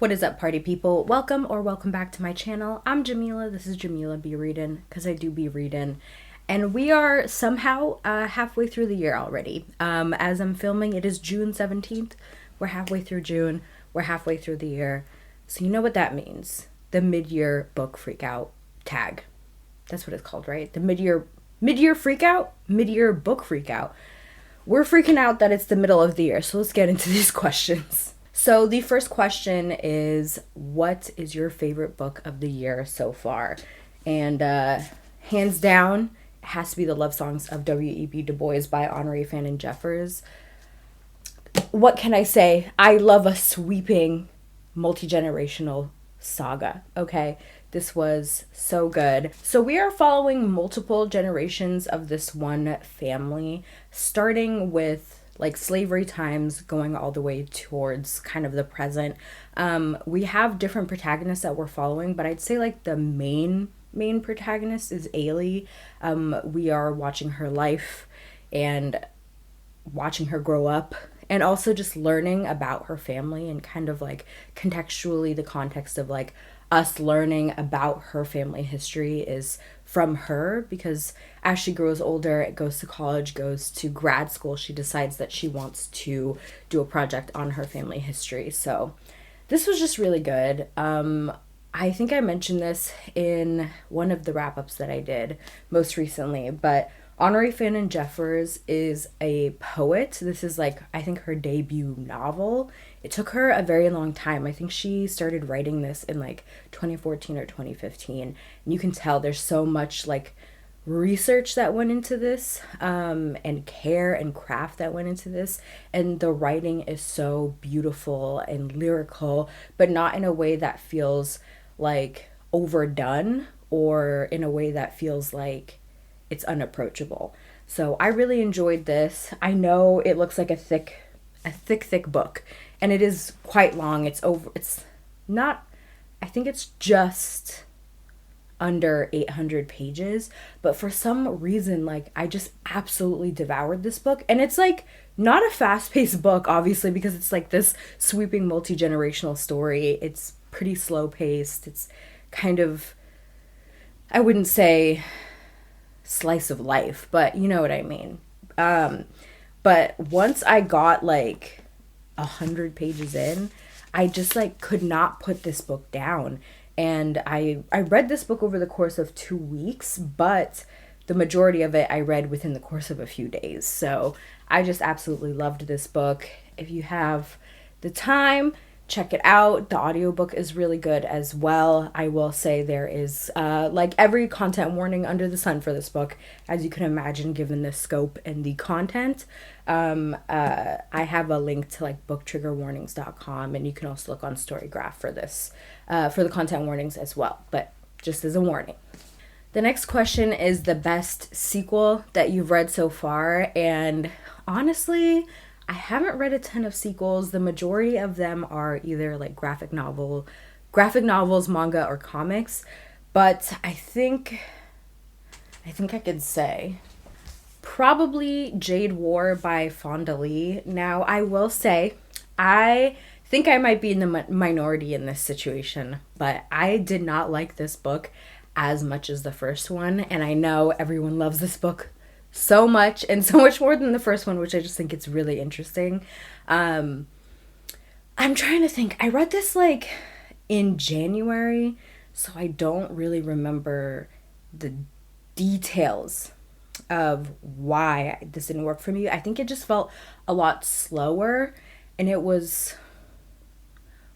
What is up, party people? Welcome back to my channel. I'm Jamila. This is JemilaBeReadin, because I do be reading. And we are somehow halfway through the year already. As I'm filming, it is June 17th. We're halfway through June. We're halfway through the year. So you know what that means. The mid-year book freakout tag. That's what it's called, right? The mid-year freakout? Mid-year book freakout. We're freaking out that it's the middle of the year. So let's get into these questions. So the first question is, what is your favorite book of the year so far? And hands down, it has to be the Love Songs of W.E.B. Du Bois by Honoré Fannin Jeffers. What can I say? I love a sweeping, multi-generational saga, okay? This was so good. So we are following multiple generations of this one family, starting with like slavery times going all the way towards kind of the present. We have different protagonists that we're following, but I'd say like the main protagonist is Ailey. We are watching her life and watching her grow up, and also just learning about her family and kind of like contextually the context of like us learning about her family history is from her, because as she grows older, goes to college, goes to grad school, she decides that she wants to do a project on her family history. So this was just really good. I think I mentioned this in one of the wrap-ups that I did most recently, but Honoré Fannin Jeffers is a poet. This is like, I think, her debut novel. It took her a very long time. I think she started writing this in like 2014 or 2015. And you can tell there's so much like research that went into this, and care and craft that went into this. And the writing is so beautiful and lyrical, but not in a way that feels like overdone or in a way that feels like it's unapproachable. So I really enjoyed this. I know it looks like a thick book, and it is quite long. It's not, I think it's just under 800 pages, but for some reason, like, I just absolutely devoured this book. And it's like not a fast-paced book, obviously, because it's like this sweeping multi-generational story. It's pretty slow-paced. It's kind of, I wouldn't say slice of life, but you know what I mean. But once I got like 100 pages in, I just like could not put this book down. And I read this book over the course of 2 weeks, but the majority of it I read within the course of a few days. So I just absolutely loved this book. If you have the time, check it out. The audiobook is really good as well. I will say there is like every content warning under the sun for this book, as you can imagine, given the scope and the content. I have a link to like booktriggerwarnings.com, and you can also look on Storygraph for this, for the content warnings as well, but just as a warning. The next question is the best sequel that you've read so far, and honestly, I haven't read a ton of sequels. The majority of them are either like graphic novels, manga, or comics. But I think I could say probably Jade War by Fonda Lee. Now, I will say, I think I might be in the minority in this situation, but I did not like this book as much as the first one. And I know everyone loves this book so much, and so much more than the first one, which I just think it's really interesting. I'm trying to think. I read this like in January, so I don't really remember the details of why this didn't work for me. I think it just felt a lot slower, and it was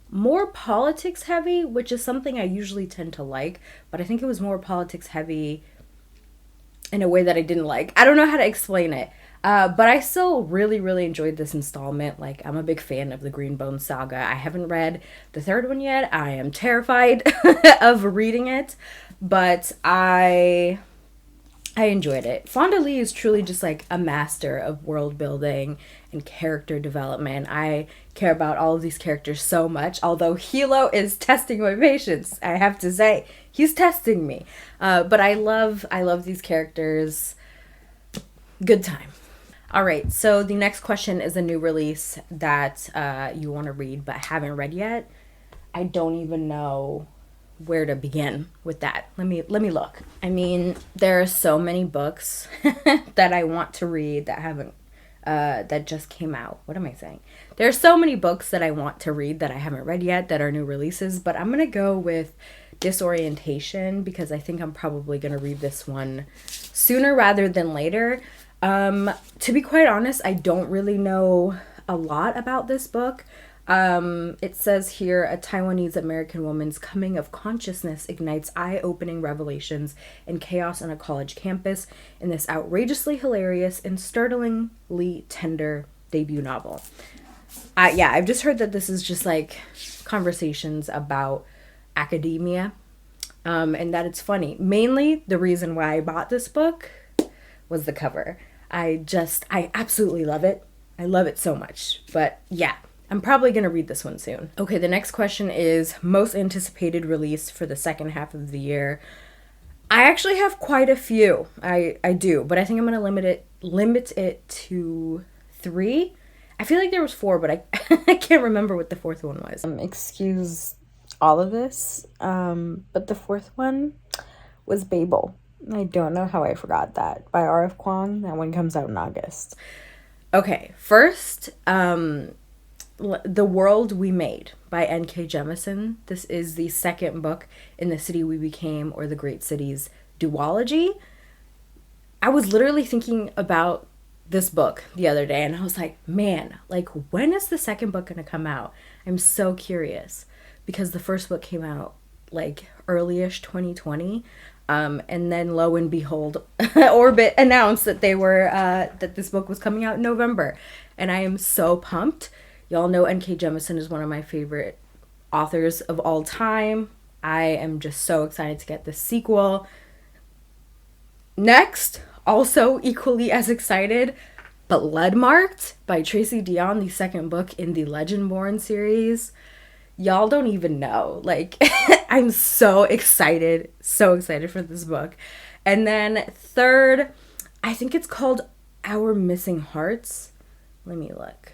more politics heavy, which is something I usually tend to like, but I think it was more politics heavy in a way that I didn't like. I don't know how to explain it. But I still really, really enjoyed this installment. Like, I'm a big fan of the Greenbone saga. I haven't read the third one yet. I am terrified of reading it, but I enjoyed it. Fonda Lee is truly just like a master of world building and character development. I care about all of these characters so much, although Hilo is testing my patience, I have to say. He's testing me. But I love these characters. Good time. All right, so the next question is a new release that you want to read but haven't read yet. I don't even know where to begin with that. Let me look. I mean, there are so many books that I want to read that haven't that just came out. What am I saying? There are so many books that I want to read that I haven't read yet that are new releases, but I'm gonna go with Disorientation because I think I'm probably gonna read this one sooner rather than later. To be quite honest, I don't really know a lot about this book. It says here, a Taiwanese American woman's coming of consciousness ignites eye-opening revelations and chaos on a college campus in this outrageously hilarious and startlingly tender debut novel. I've just heard that this is just like conversations about academia, and that it's funny. Mainly the reason why I bought this book was the cover. I absolutely love it. I love it so much. But yeah, I'm probably going to read this one soon. Okay, the next question is most anticipated release for the second half of the year. I actually have quite a few. I do, but I think I'm going to limit it to 3. I feel like there was 4, but I can't remember what the 4th one was. Excuse all of this, but the 4th one was Babel. I don't know how I forgot that, by R.F. Kuang. That one comes out in August. Okay, first, The World We Made by N.K. Jemisin. This is the second book in the City We Became, or the Great Cities duology. I was literally thinking about this book the other day, and I was like, man, like, when is the second book going to come out? I'm so curious, because the first book came out like early-ish 2020, and then lo and behold, Orbit announced that that this book was coming out in November, and I am so pumped. Y'all know N.K. Jemisin is one of my favorite authors of all time. I am just so excited to get this sequel. Next, also equally as excited, but Leadmarked by Tracy Deonn, the second book in the Legendborn series. Y'all don't even know. Like, I'm so excited for this book. And then third, I think it's called Our Missing Hearts. Let me look.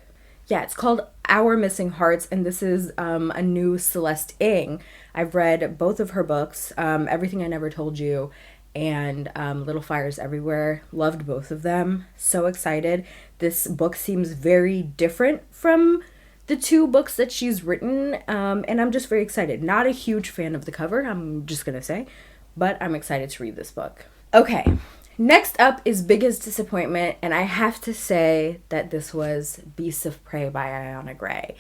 Yeah, it's called Our Missing Hearts, and this is a new Celeste Ng. I've read both of her books, Everything I Never Told You and Little Fires Everywhere. Loved both of them. So excited. This book seems very different from the 2 books that she's written, and I'm just very excited. Not a huge fan of the cover, I'm just gonna say, but I'm excited to read this book. Okay. Next up is Biggest Disappointment, and I have to say that this was Beasts of Prey by Ayanna Gray.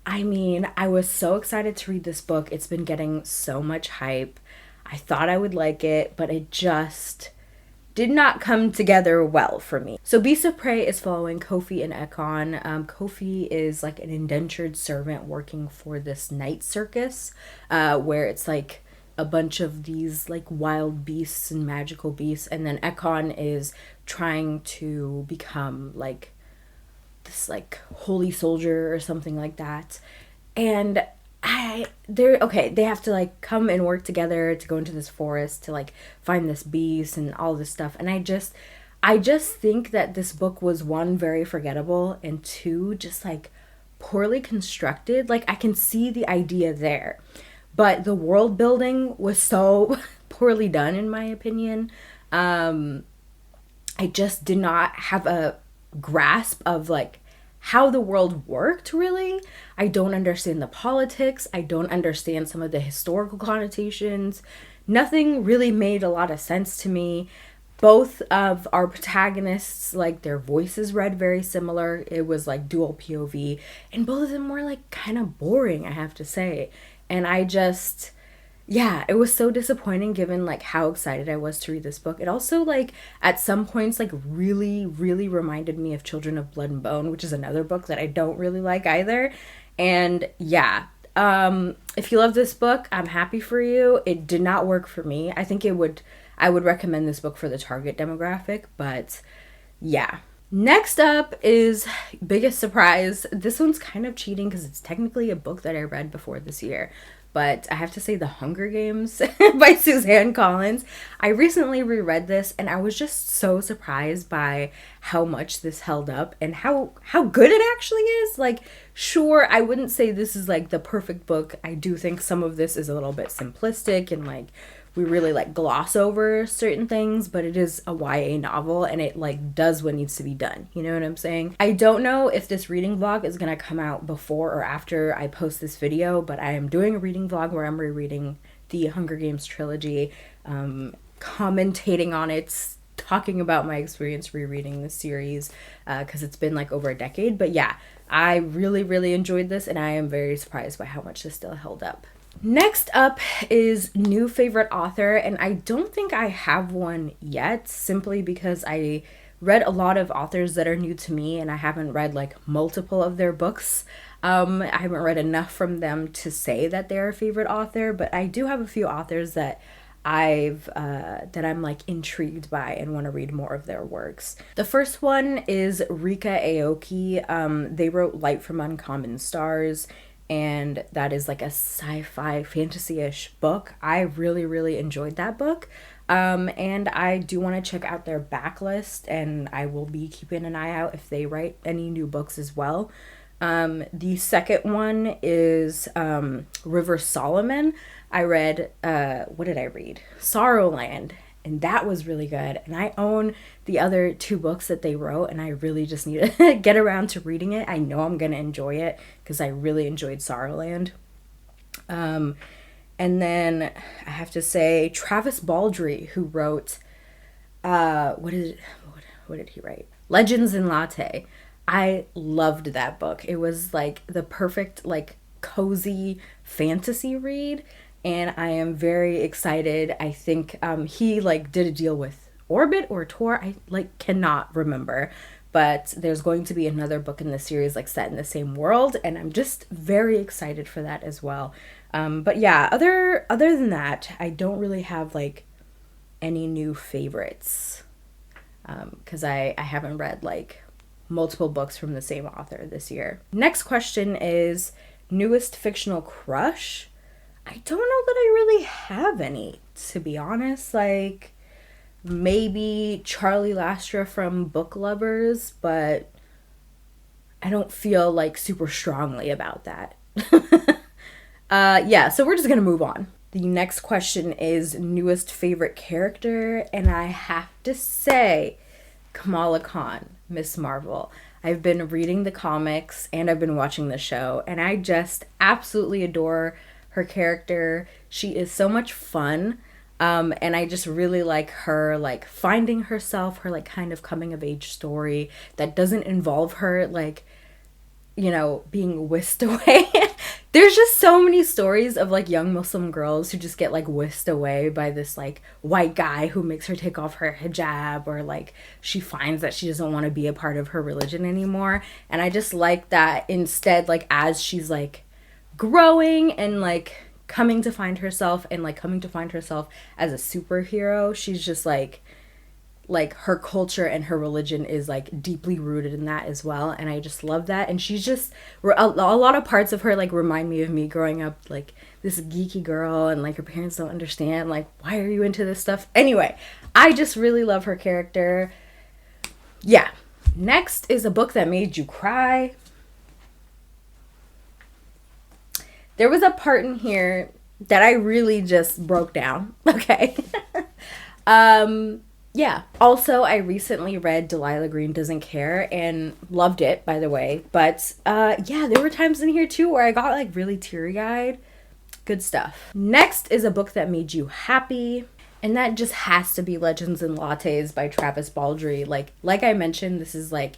I mean, I was so excited to read this book. It's been getting so much hype. I thought I would like it, but it just did not come together well for me. So Beasts of Prey is following Kofi and Ekon. Kofi is like an indentured servant working for this night circus, where it's like a bunch of these like wild beasts and magical beasts, and then Ekon is trying to become like this like holy soldier or something like that, and they have to like come and work together to go into this forest to like find this beast and all this stuff. And I just think that this book was, 1, very forgettable, and 2, just like poorly constructed. Like, I can see the idea there, but the world building was so poorly done, in my opinion. I just did not have a grasp of like how the world worked, really. I don't understand the politics. I don't understand some of the historical connotations. Nothing really made a lot of sense to me. Both of our protagonists, like, their voices read very similar. It was like dual POV, and both of them were like kind of boring, I have to say. And it was so disappointing given like how excited I was to read this book. It also like at some points like really, really reminded me of Children of Blood and Bone, which is another book that I don't really like either. And yeah, if you love this book, I'm happy for you. It did not work for me. I think I would recommend this book for the target demographic, but yeah. Next up is biggest surprise. This one's kind of cheating because it's technically a book that I read before this year. But I have to say The Hunger Games by Suzanne Collins. I recently reread this and I was just so surprised by how much this held up and how good it actually is. Like, sure, I wouldn't say this is like the perfect book. I do think some of this is a little bit simplistic and like we really like gloss over certain things, but it is a YA novel and it like does what needs to be done. You know what I'm saying? I don't know if this reading vlog is gonna come out before or after I post this video, but I am doing a reading vlog where I'm rereading the Hunger Games trilogy, commentating on it, talking about my experience rereading the series, because it's been like over a decade. But yeah, I really enjoyed this and I am very surprised by how much this still held up. Next up is new favorite author, and I don't think I have one yet, simply because I read a lot of authors that are new to me and I haven't read like multiple of their books. I haven't read enough from them to say that they're a favorite author, but I do have a few authors that I'm like intrigued by and want to read more of their works. The first one is Rika Aoki. They wrote Light from Uncommon Stars, and that is like a sci-fi fantasy-ish book. I really enjoyed that book, and I do want to check out their backlist, and I will be keeping an eye out if they write any new books as well. The second one is River Solomon. I read, what did I read? Sorrowland, and that was really good. And I own the other two books that they wrote, and I really just need to get around to reading it. I know I'm going to enjoy it because I really enjoyed Sorrowland. And then I have to say Travis Baldree, who wrote, what did he write? Legends in Latte. I loved that book. It was like the perfect, like, cozy fantasy read, and I am very excited. I think he like did a deal with Orbit or Tor. I like cannot remember, but there's going to be another book in the series like set in the same world, and I'm just very excited for that as well. But yeah, other than that, I don't really have like any new favorites, because I haven't read like multiple books from the same author this year. Next question is newest fictional crush. I don't know that I really have any, to be honest. Like, maybe Charlie Lastra from Book Lovers, but I don't feel like super strongly about that. Yeah, so we're just gonna move on. The next question is newest favorite character, and I have to say Kamala Khan, Miss Marvel. I've been reading the comics and I've been watching the show, and I just absolutely adore her character. She is so much fun, and I just really like her like finding herself, her like kind of coming of age story that doesn't involve her like, you know, being whisked away. There's just so many stories of like young Muslim girls who just get like whisked away by this like white guy who makes her take off her hijab, or like she finds that she doesn't want to be a part of her religion anymore. And I just like that instead, like as she's like growing and like coming to find herself and like coming to find herself as a superhero, she's just like her culture and her religion is like deeply rooted in that as well, and I just love that. And she's just a lot of parts of her like remind me of me growing up, like this geeky girl, and like her parents don't understand like, why are you into this stuff? Anyway, I just really love her character. Yeah. Next is a book that made you cry. There was a part in here that I really just broke down. Okay. Yeah. Also, I recently read Delilah Green Doesn't Care and loved it, by the way. But yeah, there were times in here too where I got like really teary-eyed. Good stuff. Next is a book that made you happy, and that just has to be Legends and Lattes by Travis Baldree. Like I mentioned, this is like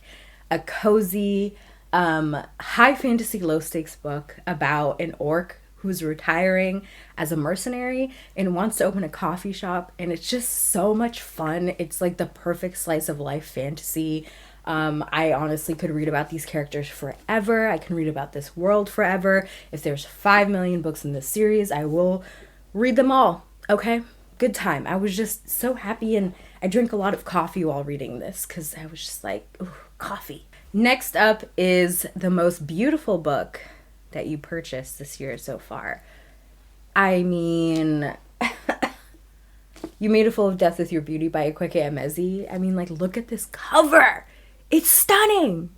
a cozy, high fantasy, low stakes book about an orc who's retiring as a mercenary and wants to open a coffee shop, and it's just so much fun. It's like the perfect slice of life fantasy. I honestly could read about these characters forever. I can read about this world forever. If there's 5 million books in this series, I will read them all. Okay? Good time. I was just so happy, and I drank a lot of coffee while reading this because I was just like, ooh, coffee. Next up is the most beautiful book that you purchased this year so far. I mean, You Made a Fool of Death with Your Beauty by Akwaeke Emezi. I mean, like, look at this cover. It's stunning.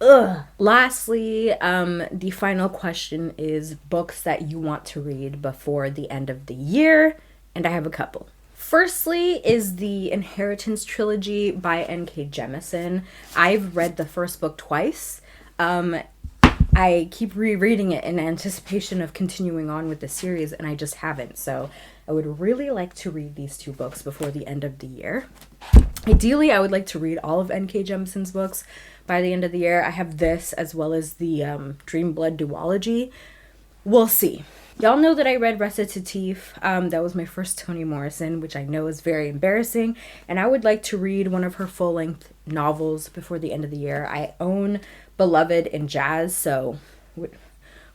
Ugh. Lastly, the final question is books that you want to read before the end of the year, and I have a couple. Firstly is the Inheritance trilogy by N.K. Jemisin. I've read the first book twice. I keep rereading it in anticipation of continuing on with the series, and I just haven't. So I would really like to read these two books before the end of the year. Ideally, I would like to read all of N.K. Jemisin's books by the end of the year. I have this as well as the Dream Blood duology. We'll see. Y'all know that I read Recitative. That was my first Toni Morrison, which I know is very embarrassing. And I would like to read one of her full-length novels before the end of the year. I own Beloved and Jazz, so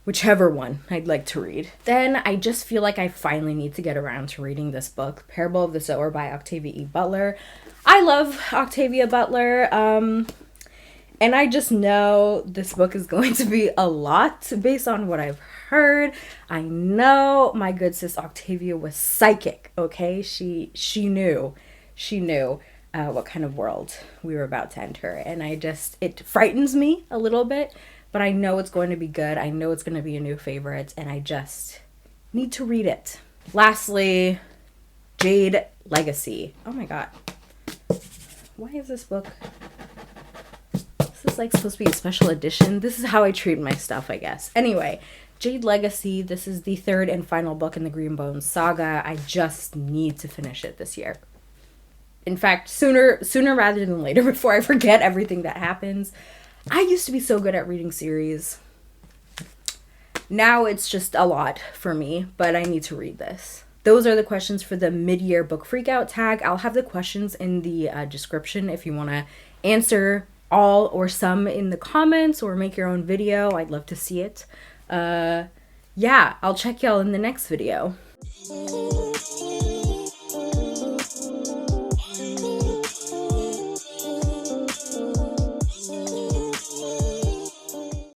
whichever one I'd like to read. Then I just feel like I finally need to get around to reading this book, Parable of the Sower by Octavia E. Butler. I love Octavia Butler, and I just know this book is going to be a lot based on what I've heard. I know my good sis Octavia was psychic, okay? She knew what kind of world we were about to enter, and it frightens me a little bit, but I know it's going to be good. I know it's going to be a new favorite, and I just need to read it. Lastly, Jade Legacy. Oh my god. Why is this book... This is like supposed to be a special edition. This is how I treat my stuff, I guess. Anyway, Jade Legacy. This is the third and final book in the Green Bones saga. I just need to finish it this year. In fact, sooner rather than later, before I forget everything that happens. I used to be so good at reading series. Now it's just a lot for me, but I need to read this. Those are the questions for the mid-year book freakout tag. I'll have the questions in the description if you want to answer all or some in the comments or make your own video. I'd love to see it. Yeah, I'll check y'all in the next video.